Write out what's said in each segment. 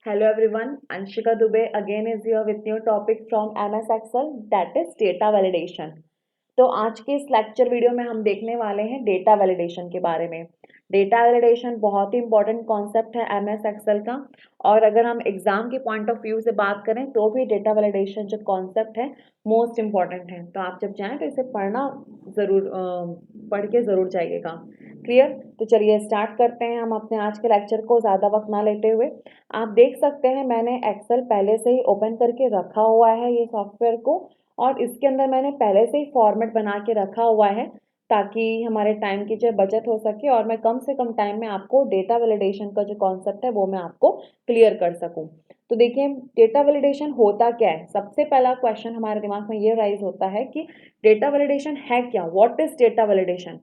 Hello everyone, Anshika Dubey again is here with new topic from MS Excel, that is data validation. तो आज के इस lecture video में हम देखने वाले हैं डेटा वैलिडेशन के बारे में। डेटा वैलिडेशन बहुत ही इंपॉर्टेंट कॉन्सेप्ट है एमएस एक्सेल का, और अगर हम एग्जाम के पॉइंट ऑफ व्यू से बात करें तो भी डेटा वैलिडेशन जो कॉन्सेप्ट है मोस्ट इम्पॉर्टेंट है। तो आप जब जाएं तो इसे पढ़ के ज़रूर जाइएगा। क्लियर? तो चलिए स्टार्ट करते हैं हम अपने आज के लेक्चर को ज़्यादा वक्त ना लेते हुए। आप देख सकते हैं मैंने एक्सेल पहले से ही ओपन करके रखा हुआ है ये सॉफ्टवेयर को, और इसके अंदर मैंने पहले से ही फॉर्मेट बना के रखा हुआ है ताकि हमारे टाइम की जो बचत हो सके और मैं कम से कम टाइम में आपको डेटा वैलिडेशन का जो कॉन्सेप्ट है वो मैं आपको क्लियर कर सकूं। तो देखिए डेटा वैलिडेशन होता क्या है। सबसे पहला क्वेश्चन हमारे दिमाग में ये राइज होता है कि डेटा वैलिडेशन है क्या, व्हाट इज डेटा वैलिडेशन।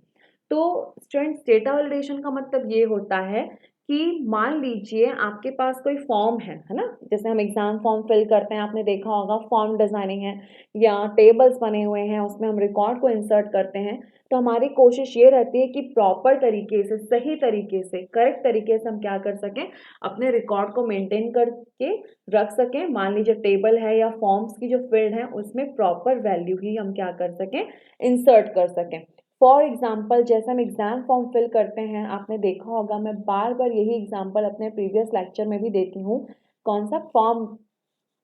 तो स्टूडेंट्स डेटा वैलिडेशन का मतलब ये होता है कि मान लीजिए आपके पास कोई फॉर्म है ना, जैसे हम एग्जाम फॉर्म फिल करते हैं, आपने देखा होगा फॉर्म डिजाइनिंग है या टेबल्स बने हुए हैं उसमें हम रिकॉर्ड को इंसर्ट करते हैं। तो हमारी कोशिश ये रहती है कि प्रॉपर तरीके से, सही तरीके से, करेक्ट तरीके से हम क्या कर सकें, अपने रिकॉर्ड को मेंटेन करके रख सकें। मान लीजिए टेबल है या फॉर्म्स की जो फील्ड है उसमें प्रॉपर वैल्यू ही हम क्या कर सकें, इंसर्ट कर सकें। फॉर एग्जाम्पल जैसे हम एग्जाम फॉर्म फिल करते हैं, आपने देखा होगा, मैं बार बार यही एग्जाम्पल अपने प्रीवियस लेक्चर में भी देती हूँ, कौन सा फॉर्म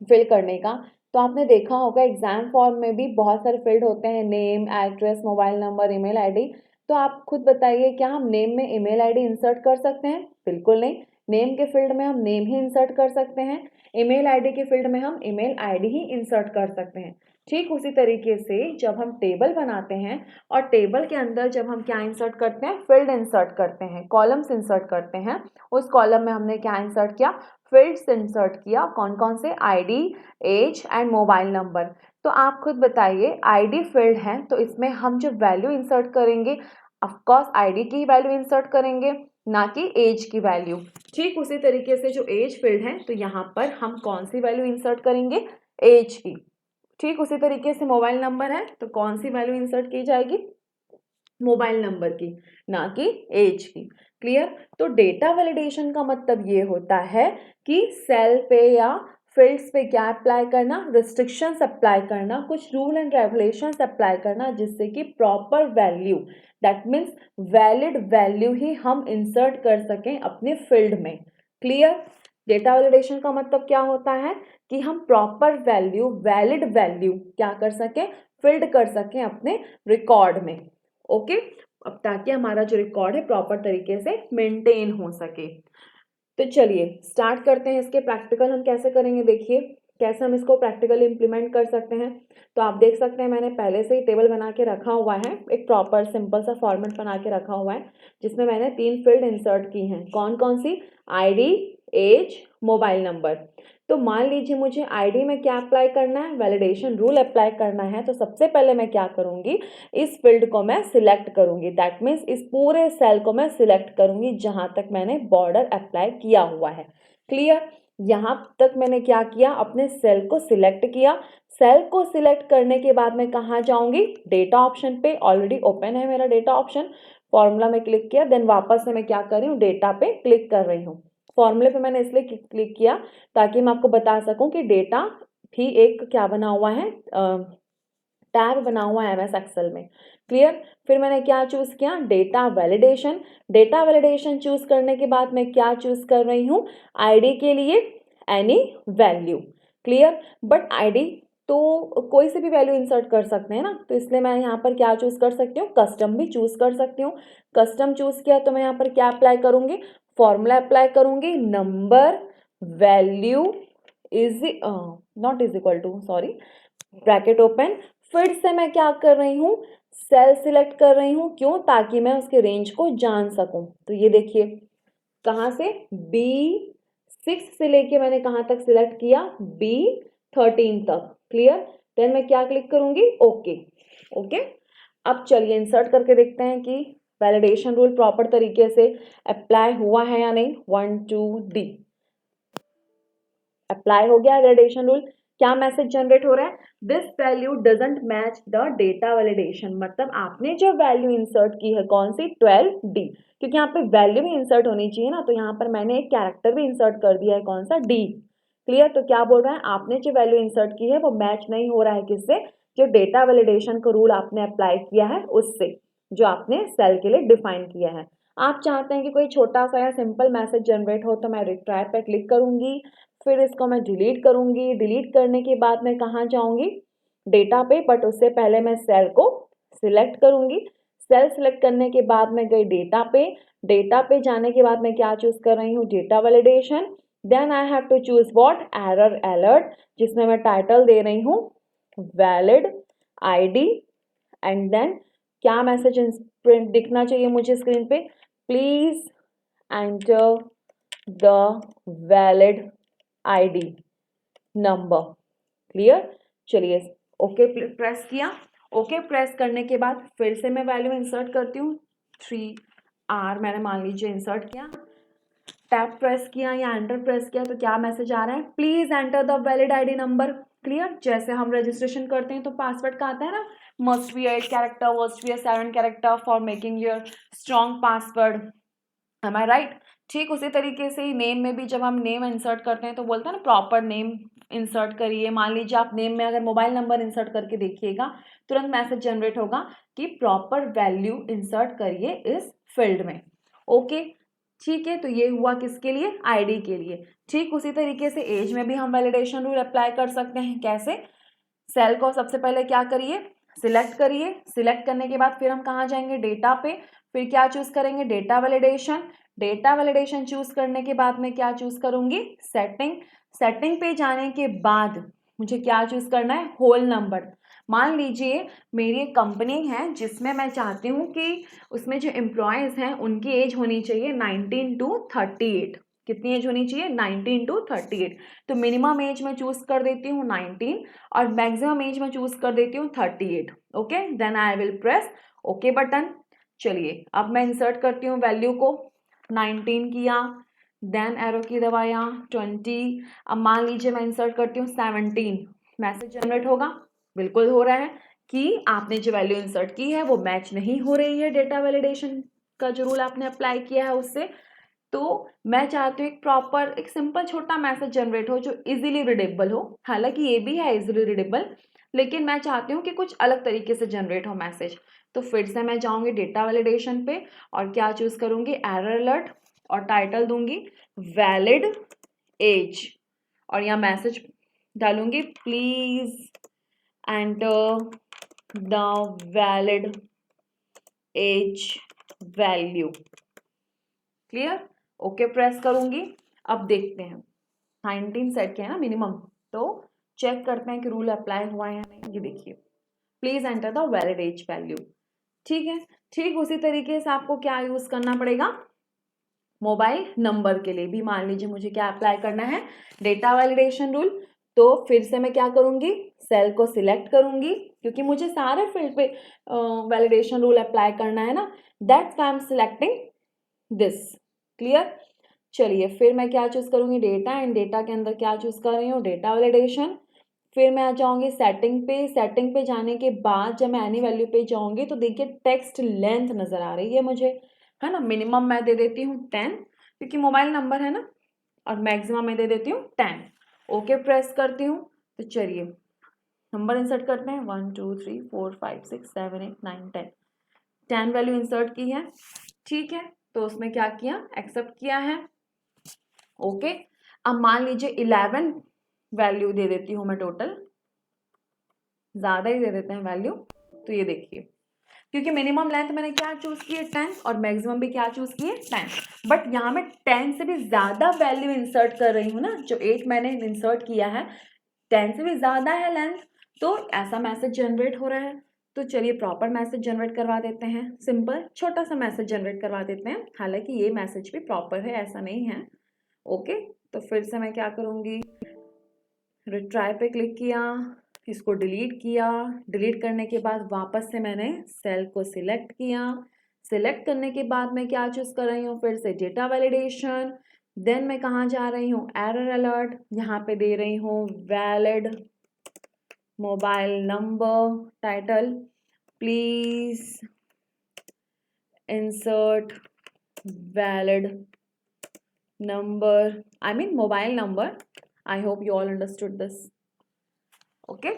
फिल करने का। तो आपने देखा होगा एग्जाम फॉर्म में भी बहुत सारे फील्ड होते हैं, name, address, mobile number, email ID. तो आप खुद बताइए क्या हम नेम में ईमेल आईडी इंसर्ट कर सकते हैं? बिल्कुल नहीं। नेम के फील्ड में हम नेम ही इंसर्ट कर सकते हैं, ईमेल आईडी के फील्ड में हम ईमेल आईडी ही इंसर्ट कर सकते हैं। ठीक उसी तरीके से जब हम टेबल बनाते हैं और टेबल के अंदर जब हम क्या इंसर्ट करते हैं, फील्ड इंसर्ट करते हैं, कॉलम्स इंसर्ट करते हैं, उस कॉलम में हमने क्या इंसर्ट किया, फील्ड्स इंसर्ट किया। कौन कौन से? ID, age and mobile number. तो आप खुद बताइए, आईडी फील्ड है तो इसमें हम जो वैल्यू इंसर्ट करेंगे, ऑफ कोर्स आईडी की वैल्यू इंसर्ट करेंगे, ना कि एज की वैल्यू। ठीक उसी तरीके से जो एज फील्ड है तो यहाँ पर हम कौन सी वैल्यू इंसर्ट करेंगे, एज की। ठीक उसी तरीके से मोबाइल नंबर है तो कौन सी वैल्यू इंसर्ट की जाएगी, मोबाइल नंबर की, ना कि एज की। क्लियर? तो डेटा वैलिडेशन का मतलब ये होता है कि सेल पे या फील्ड्स पे क्या अप्लाई करना, रिस्ट्रिक्शंस अप्लाई करना, कुछ रूल एंड रेगुलेशंस अप्लाई करना जिससे कि proper value, that means valid value ही हम इंसर्ट कर सकें अपने फील्ड में। क्लियर? डेटा वैलिडेशन का मतलब क्या होता है कि हम प्रॉपर वैल्यू, वैलिड वैल्यू क्या कर सकें, फील्ड कर सकें अपने रिकॉर्ड में। ओके, अब ताकि हमारा जो रिकॉर्ड है प्रॉपर तरीके से मेंटेन हो सके। तो चलिए स्टार्ट करते हैं इसके प्रैक्टिकल हम कैसे करेंगे। देखिए कैसे हम इसको प्रैक्टिकली इंप्लीमेंट कर सकते हैं। तो आप देख सकते हैं मैंने पहले से ही टेबल बना के रखा हुआ है, एक प्रॉपर सिंपल सा फॉर्मेट बना के रखा हुआ है जिसमें मैंने 3 फील्ड इंसर्ट की हैं। कौन कौन सी? ID, age, mobile number. तो मान लीजिए मुझे आईडी में क्या अप्लाई करना है, वैलिडेशन रूल अप्लाई करना है। तो सबसे पहले मैं क्या करूंगी, इस फील्ड को मैं सिलेक्ट करूंगी, दैट मीन्स इस पूरे सेल को मैं सिलेक्ट करूंगी जहां तक मैंने बॉर्डर अप्लाई किया हुआ है। क्लियर? यहां तक मैंने क्या किया, अपने सेल को सिलेक्ट किया। सेल को सिलेक्ट करने के बाद मैं कहाँ जाऊंगी, डेटा ऑप्शन पे। ऑलरेडी ओपन है मेरा डेटा ऑप्शन, फॉर्मूला में क्लिक किया, देन वापस से मैं क्या कर रही हूँ, डेटा पे क्लिक कर रही हूँ। फॉर्मूले पे मैंने इसलिए क्लिक किया ताकि मैं आपको बता सकूं कि डेटा भी एक क्या बना हुआ है, टैब बना हुआ है एमएस एक्सेल में। क्लियर? फिर मैंने क्या चूज किया, data validation. Data validation choose करने के बाद मैं क्या चूज कर रही हूँ, आईडी के लिए any value. Clear? But ID तो कोई से भी वैल्यू इंसर्ट कर सकते हैं ना, तो इसलिए मैं यहाँ पर क्या चूज कर सकती हूँ, कस्टम भी चूज कर सकती हूँ। कस्टम चूज किया तो मैं यहाँ पर क्या अप्लाई करूंगी, फॉर्मूला अप्लाई करूंगी, number value is not is equal to, sorry, bracket open. फिर से मैं क्या कर रही हूँ, सेल सिलेक्ट कर रही हूँ। क्यों? ताकि मैं उसके रेंज को जान सकूं। तो ये देखिए कहाँ से, B6 से लेके मैंने कहाँ तक सिलेक्ट किया, B13 तक। क्लियर? देन मैं क्या क्लिक करूंगी, ओके। ओके, अब चलिए इंसर्ट करके देखते हैं कि वैलिडेशन रूल प्रॉपर तरीके से अप्लाई हुआ है या नहीं। 1 2 D अप्लाई हो गया वैलिडेशन रूल। क्या मैसेज जनरेट हो रहा है, this value doesn't match the data validation, मतलब आपने जो वैल्यू इंसर्ट की है कौन सी 12D, क्योंकि यहाँ पे वैल्यू भी इंसर्ट होनी चाहिए ना, तो यहाँ पर मैंने एक कैरेक्टर भी इंसर्ट कर दिया है, कौन सा, D। क्लियर, तो क्या बोल रहा है, आपने जो वैल्यू इंसर्ट की है वो मैच नहीं हो रहा है किससे, जो डेटा वैलिडेशन का रूल आपने अप्लाई किया है उससे, जो आपने सेल के लिए डिफाइन किया है। आप चाहते हैं कि कोई छोटा सा या सिंपल मैसेज जनरेट हो, तो मैं रिट्राई पे क्लिक करूंगी, फिर इसको मैं डिलीट करूंगी। डिलीट करने के बाद मैं कहाँ जाऊंगी, डेटा पे, बट उससे पहले मैं सेल को सिलेक्ट करूंगी। सेल सिलेक्ट करने के बाद मैं गई डेटा पे, डेटा पे जाने के बाद मैं क्या चूज कर रही हूँ, data validation. Then I have to choose what, error alert, जिसमें मैं टाइटल दे रही हूँ वैलिड आईडी, एंड देन क्या मैसेज प्रिंट दिखना चाहिए मुझे स्क्रीन पे, please enter the valid ID number. Clear, चलिए ओके प्रेस किया। ओके प्रेस करने के बाद फिर से मैं वैल्यू इंसर्ट करती हूँ, 3R मैंने मान लीजिए इंसर्ट किया, टैप प्रेस किया या एंटर प्रेस किया, तो क्या मैसेज आ रहा है, please enter the valid ID number. Clear, जैसे हम रजिस्ट्रेशन करते हैं तो पासवर्ड का आता है ना, must be 8 character, must be 7 character for making your strong password, am I right. ठीक उसी तरीके से ही नेम में भी जब हम नेम इंसर्ट करते हैं तो बोलते हैं ना प्रॉपर नेम इंसर्ट करिए। मान लीजिए आप नेम में अगर मोबाइल नंबर इंसर्ट करके देखिएगा, तुरंत मैसेज जनरेट होगा कि प्रॉपर वैल्यू इंसर्ट करिए इस फील्ड में। ओके, ठीक है, तो ये हुआ किसके लिए, आईडी के लिए। ठीक उसी तरीके से एज में भी हम वैलिडेशन रूल अप्लाई कर सकते हैं। कैसे, सेल को सबसे पहले क्या करिए, सिलेक्ट करिए, सिलेक्ट करने के बाद फिर हम कहाँ जाएंगे, डेटा पे, फिर क्या चूज करेंगे, data validation. Data validation choose करने के बाद मैं क्या चूज करूंगी, सेटिंग। सेटिंग पे जाने के बाद मुझे क्या चूज करना है, होल नंबर। मान लीजिए मेरी एक कंपनी है जिसमें मैं चाहती हूँ कि उसमें जो एम्प्लॉयज हैं उनकी एज होनी चाहिए 19 to 38। कितनी एज होनी चाहिए, 19 to 38। तो मिनिमम एज में चूज कर देती हूँ 19 और मैक्सिमम एज में चूज कर देती हूँ 38। Okay, then I will press okay button. चलिए अब मैं इंसर्ट करती हूँ वैल्यू को, 19 किया, देन एरो की दबाया, 20। अब मान लीजिए मैं इंसर्ट करती हूँ 17, मैसेज जनरेट होगा, बिल्कुल हो रहा है कि आपने जो वैल्यू इंसर्ट की है वो मैच नहीं हो रही है डेटा वैलिडेशन का जो रूल आपने अप्लाई किया है उससे। तो मैं चाहती हूँ एक प्रॉपर एक सिंपल छोटा मैसेज जनरेट हो जो इजीली रीडेबल हो, हालांकि ये भी है इजीली रीडेबल, लेकिन मैं चाहती हूँ कि कुछ अलग तरीके से जनरेट हो मैसेज। तो फिर से मैं जाऊँगी डेटा वैलिडेशन पे और क्या चूज करूँगी, एरर अलर्ट, और टाइटल दूंगी वैलिड एज, और यहाँ मैसेज डालूंगी please enter the valid age value. Clear, okay press करूंगी। अब देखते हैं 19 सेट किया है ना मिनिमम, तो चेक करते हैं कि रूल अप्लाई हुआ है या नहीं। ये देखिए, please enter the valid age value. ठीक है, ठीक उसी तरीके से आपको क्या यूज करना पड़ेगा, मोबाइल नंबर के लिए भी मान लीजिए मुझे क्या अप्लाई करना है, डेटा वैलिडेशन रूल। तो फिर से मैं क्या करूंगी, सेल को सिलेक्ट करूंगी, क्योंकि मुझे सारे फील्ड पे वैलिडेशन रूल अप्लाई करना है ना, that's I am selecting this. Clear, चलिए फिर मैं क्या चूज करूंगी, डेटा, एंड डेटा के अंदर क्या चूज कर रही हूँ, डेटा वैलिडेशन। फिर मैं आ जाऊंगी सेटिंग पे। सेटिंग पे जाने के बाद जब मैं एनी वैल्यू पे जाऊंगी तो देखिए टेक्स्ट लेंथ नजर आ रही है मुझे, है ना। मिनिमम मैं दे देती हूँ 10 क्योंकि मोबाइल नंबर है ना, और मैक्सिमम मैं दे देती हूँ 10। ओके प्रेस करती हूँ। तो चलिए नंबर इंसर्ट करते हैं, 1 2 3 4 5 6 7 8 9 10। 10 वैल्यू इंसर्ट की है, ठीक है, तो उसमें क्या किया, एक्सेप्ट किया है। ओके, अब मान लीजिए 11 वैल्यू दे देती हूँ मैं, टोटल ज्यादा ही दे देते हैं वैल्यू। तो ये देखिए, क्योंकि मिनिमम लेंथ मैंने क्या चूज की है 10 और मैक्सिमम भी क्या चूज की है 10, बट यहाँ मैं 10 से भी ज्यादा वैल्यू इंसर्ट कर रही हूँ ना, जो 8 मैंने इंसर्ट किया है 10 से भी ज्यादा है लेंथ, तो ऐसा मैसेज जनरेट हो रहा है। तो चलिए प्रॉपर मैसेज जनरेट करवा देते हैं, सिंपल छोटा सा मैसेज जनरेट करवा देते हैं, हालांकि ये मैसेज भी प्रॉपर है ऐसा नहीं है। ओके, तो फिर से मैं क्या करूँगी, रिट्राई पे क्लिक किया, इसको डिलीट किया। डिलीट करने के बाद वापस से मैंने सेल को सिलेक्ट किया। सिलेक्ट करने के बाद मैं क्या चूज कर रही हूँ, फिर से डेटा वैलिडेशन। देन मैं कहाँ जा रही हूँ, एरर अलर्ट, यहाँ पे दे रही हूँ valid mobile number, title, please insert valid number, I mean mobile number. I hope you all understood this. Okay,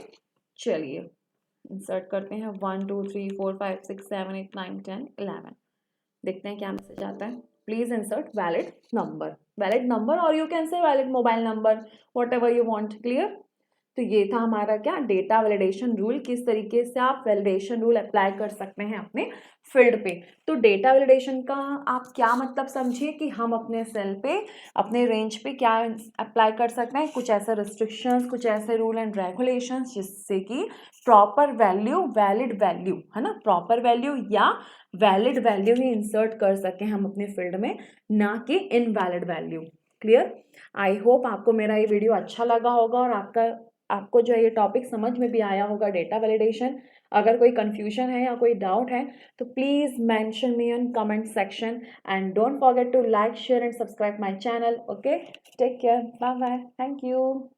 चलिए इंसर्ट करते हैं 1 2 3 4 5 6 7 8 9 10 11. देखते हैं क्या मैसेज आता है. प्लीज इंसर्ट वैलिड नंबर और you can say valid mobile number, what ever you want. Clear. तो ये था हमारा क्या डेटा वैलिडेशन रूल, किस तरीके से आप वैलिडेशन रूल अप्लाई कर सकते हैं अपने फील्ड पे. तो डेटा वैलिडेशन का आप क्या मतलब समझिए कि हम अपने सेल पे अपने रेंज पे क्या अप्लाई कर सकते हैं, कुछ ऐसे रिस्ट्रिक्शंस, कुछ ऐसे रूल एंड रेगुलेशंस जिससे कि प्रॉपर वैल्यू, वैलिड वैल्यू है ना, प्रॉपर वैल्यू या वैलिड वैल्यू ही इंसर्ट कर सकें हम अपने फील्ड में, ना कि invalid value. Clear. I hope आपको मेरा ये वीडियो अच्छा लगा होगा और आपको जो है ये टॉपिक समझ में भी आया होगा, डेटा वैलिडेशन. अगर कोई कंफ्यूजन है या कोई डाउट है तो please mention me on comment section and don't forget to like, share and subscribe my channel. Okay, take care, bye bye, thank you.